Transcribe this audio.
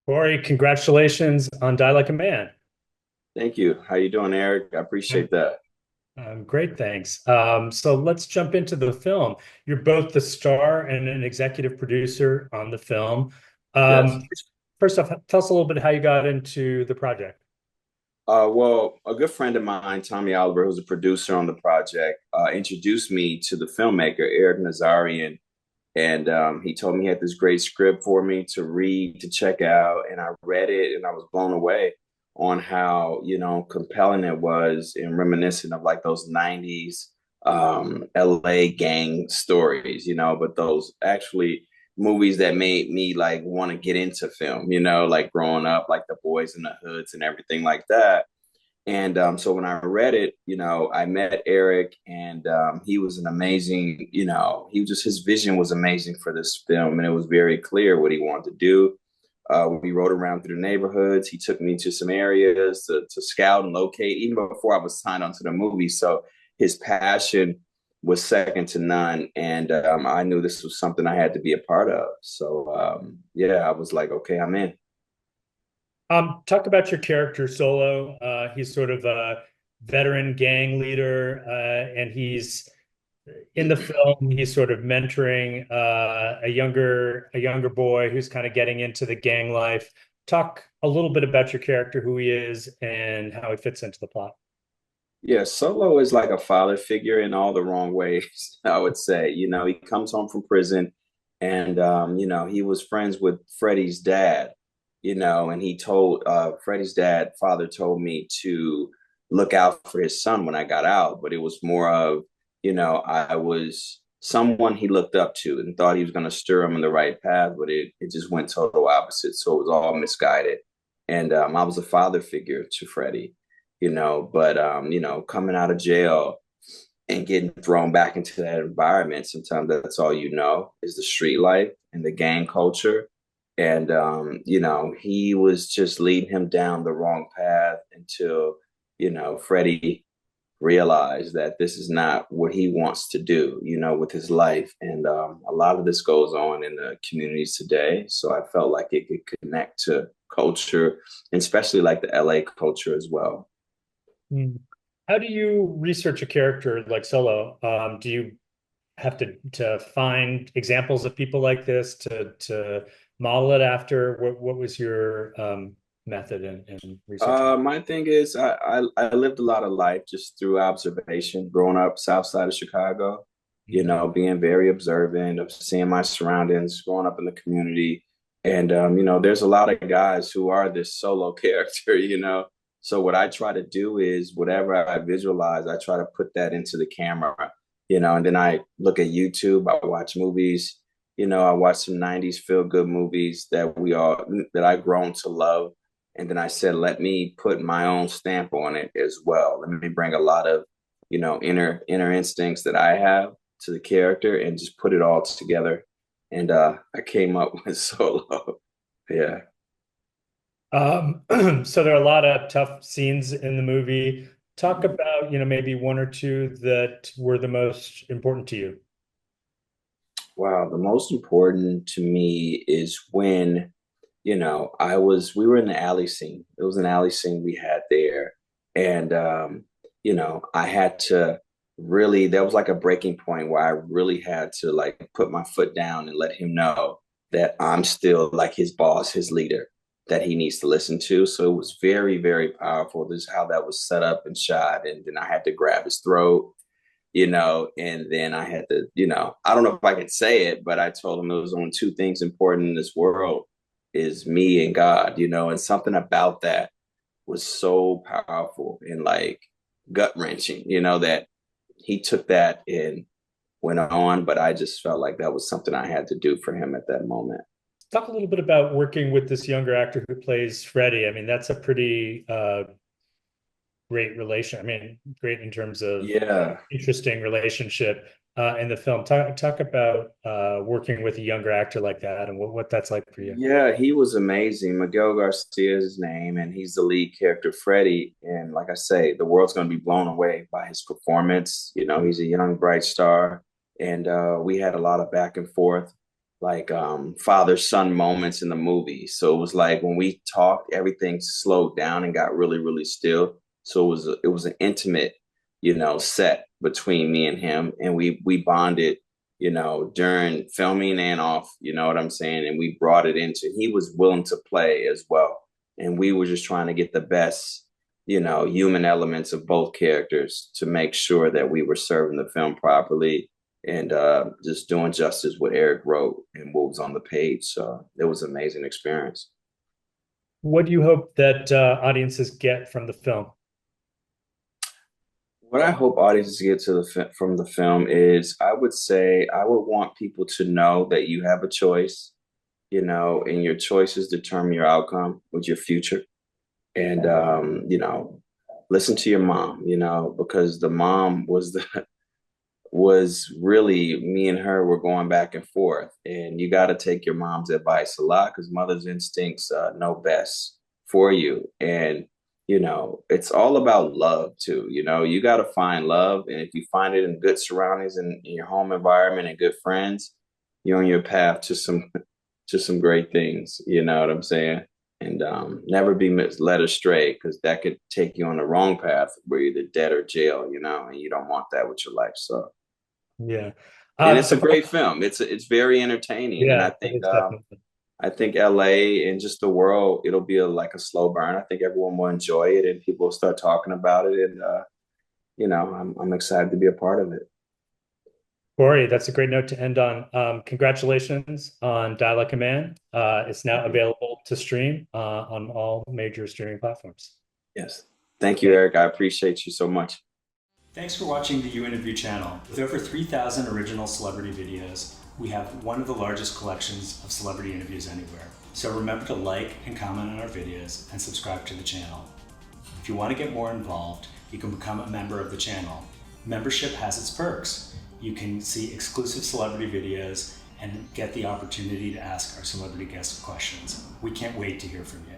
Cory, congratulations on Die Like a Man. Thank you. How you doing, Eric? I appreciate I'm, that. I'm great, thanks. So let's jump into the film. You're both the star and an executive producer on the film. Yes. First off, tell us a little bit how you got into the project. Well, a good friend of mine, Tommy Oliver, who's a producer on the project, introduced me to the filmmaker, Eric Nazarian. And he told me he had this great script for me to read, to check out. And I read it and I was blown away on how, compelling it was and reminiscent of like those 90s LA gang stories, but those actually movies that made me like want to get into film, like growing up, like The Boys in the Hoods and everything like that. And so when I read it, I met Eric, and he was an amazing, he was just his vision was amazing for this film, and it was very clear what he wanted to do. We rode around through the neighborhoods. He took me to some areas to scout and locate, even before I was signed onto the movie. So his passion was second to none, and I knew this was something I had to be a part of. So yeah, I was like, okay, I'm in. Talk about your character Solo. He's sort of a veteran gang leader, and he's in the film. He's sort of mentoring a younger boy who's kind of getting into the gang life. Talk a little bit about your character, who he is, and how he fits into the plot. Yeah, Solo is like a father figure in all the wrong ways, I would say. He comes home from prison and he was friends with Freddie's dad, and he told Freddie's dad, father told me to look out for his son when I got out, but it was more of, I was someone he looked up to and thought he was going to steer him in the right path, but it just went total opposite. So it was all misguided. And I was a father figure to Freddie, but coming out of jail and getting thrown back into that environment, sometimes that's all is the street life and the gang culture. And he was just leading him down the wrong path until Freddie realized that this is not what he wants to do, with his life. And a lot of this goes on in the communities today. So I felt like it could connect to culture, and especially like the LA culture as well. Hmm. How do you research a character like Solo? Do you have to find examples of people like this to model it after? What was your method in researching? My thing is, I lived a lot of life just through observation, growing up south side of Chicago, being very observant of seeing my surroundings, growing up in the community. And, there's a lot of guys who are this solo character, So what I try to do is whatever I visualize, I try to put that into the camera, and then I look at YouTube, I watch movies, I watch some 90s feel good movies that I've grown to love, and then I said, let me put my own stamp on it as well. Let me bring a lot of, inner instincts that I have to the character and just put it all together. And I came up with Solo. Yeah. So there are a lot of tough scenes in the movie. Talk about, maybe one or two that were the most important to you. Wow. The most important to me is when, we were in the alley scene. It was an alley scene we had there. And, I had to really, there was like a breaking point where I really had to like put my foot down and let him know that I'm still like his boss, his leader, that he needs to listen to. So it was very, very powerful. This is how that was set up and shot. And then I had to grab his throat, and then I had to, I don't know if I could say it, but I told him there was only two things important in this world is me and God, and something about that was so powerful and like gut wrenching, that he took that and went on, but I just felt like that was something I had to do for him at that moment. Talk a little bit about working with this younger actor who plays Freddie. I mean, that's a pretty great relation. I mean, great in terms of Yeah. interesting relationship in the film. Talk about working with a younger actor like that and what that's like for you. Yeah, he was amazing. Miguel Garcia is his name, and he's the lead character, Freddie. And like I say, the world's going to be blown away by his performance. He's a young, bright star, and we had a lot of back and forth. like father son moments in the movie. So it was like when we talked, everything slowed down and got really really still. So it was an intimate, set between me and him, and we bonded, during filming and off. You know what I'm saying? And we brought it into. He was willing to play as well, and we were just trying to get the best. Human elements of both characters to make sure that we were serving the film properly and just doing justice what Eric wrote and what was on the page. So it was an amazing experience. What do you hope that audiences get from the film? What I hope audiences get from the film is, I would say, I would want people to know that you have a choice, and your choices determine your outcome with your future. And listen to your mom, because the mom was really, me and her were going back and forth. And you got to take your mom's advice a lot because mother's instincts know best for you. And, it's all about love too. You got to find love. And if you find it in good surroundings and in your home environment and good friends, you're on your path to some great things. You know what I'm saying? And never be led astray because that could take you on the wrong path where you're either dead or jail, and you don't want that with your life. So Yeah. and it's a The great film. It's very entertaining, and Yeah, I it think is definitely. I think LA and just the world, it'll be like a slow burn. I think everyone will enjoy it, and people will start talking about it, and I'm excited to be a part of it. Cory, that's a great note to end on. Congratulations on Die Like a Man. It's now Thank you. available to stream on all major streaming platforms. Yes, thank you, Thank Eric. I appreciate you so much. Thanks for watching the You Interview channel. With over 3,000 original celebrity videos, we have one of the largest collections of celebrity interviews anywhere. So remember to like and comment on our videos and subscribe to the channel. If you want to get more involved, you can become a member of the channel. Membership has its perks. You can see exclusive celebrity videos and get the opportunity to ask our celebrity guests questions. We can't wait to hear from you.